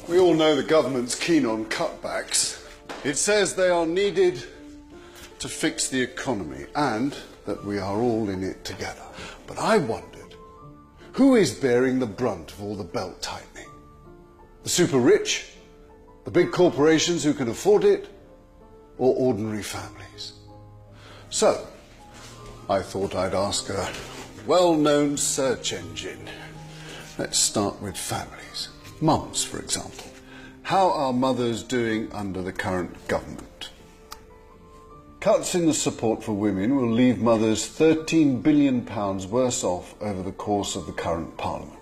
We all know the government's keen on cutbacks. It says they are needed to fix the economy and that we are all in it together. But I wondered, who is bearing the brunt of all the belt tightening? The super rich? The big corporations who can afford it? Or ordinary families? So, I thought I'd ask a well-known search engine. Let's start with families. Mums, for example. How are mothers doing under the current government? Cuts in the support for women will leave mothers £13 billion worse off over the course of the current Parliament.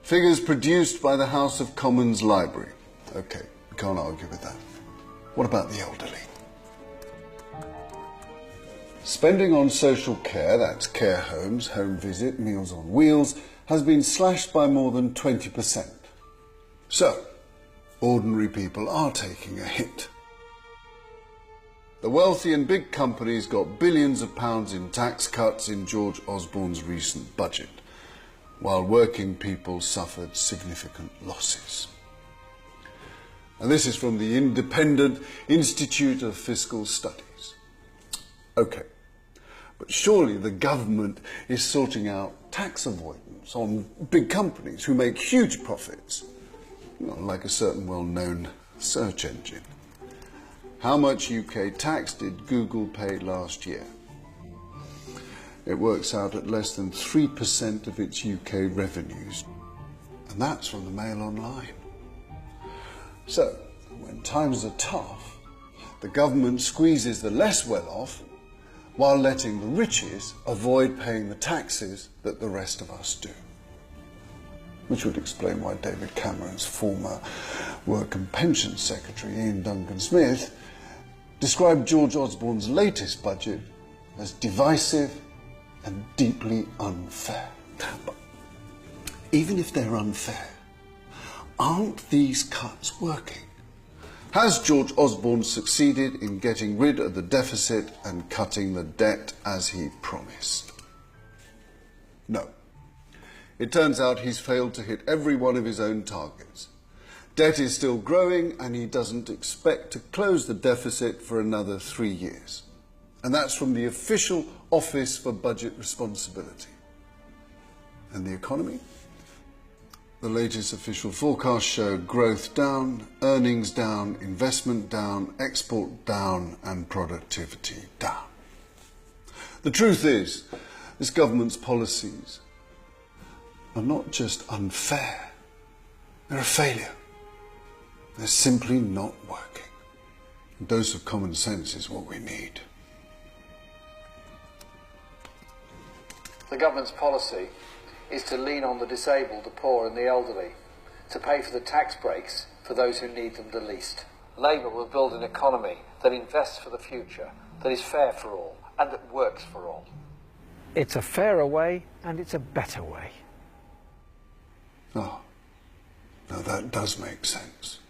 Figures produced by the House of Commons Library. OK, we can't argue with that. What about the elderly? Spending on social care, that's care homes, home visit, Meals on Wheels, has been slashed by more than 20%. So, ordinary people are taking a hit. The wealthy and big companies got billions of pounds in tax cuts in George Osborne's recent budget, while working people suffered significant losses. And this is from the Independent Institute of Fiscal Studies. OK, but surely the government is sorting out tax avoidance on big companies who make huge profits. Like a certain well-known search engine. How much UK tax did Google pay last year? It works out at less than 3% of its UK revenues. And that's from the Mail Online. So, when times are tough, the government squeezes the less well-off while letting the riches avoid paying the taxes that the rest of us do. Which would explain why David Cameron's former Work and Pensions Secretary, Ian Duncan Smith, described George Osborne's latest budget as divisive and deeply unfair. But even if they're unfair, aren't these cuts working? Has George Osborne succeeded in getting rid of the deficit and cutting the debt as he promised? No. It turns out he's failed to hit every one of his own targets. Debt is still growing and he doesn't expect to close the deficit for another 3 years. And that's from the official Office for Budget Responsibility. And the economy? The latest official forecasts show growth down, earnings down, investment down, export down and productivity down. The truth is, this government's policies are not just unfair, they're a failure. They're simply not working. A dose of common sense is what we need. The government's policy is to lean on the disabled, the poor and the elderly, to pay for the tax breaks for those who need them the least. Labour will build an economy that invests for the future, that is fair for all and that works for all. It's a fairer way and it's a better way. Oh, now that does make sense.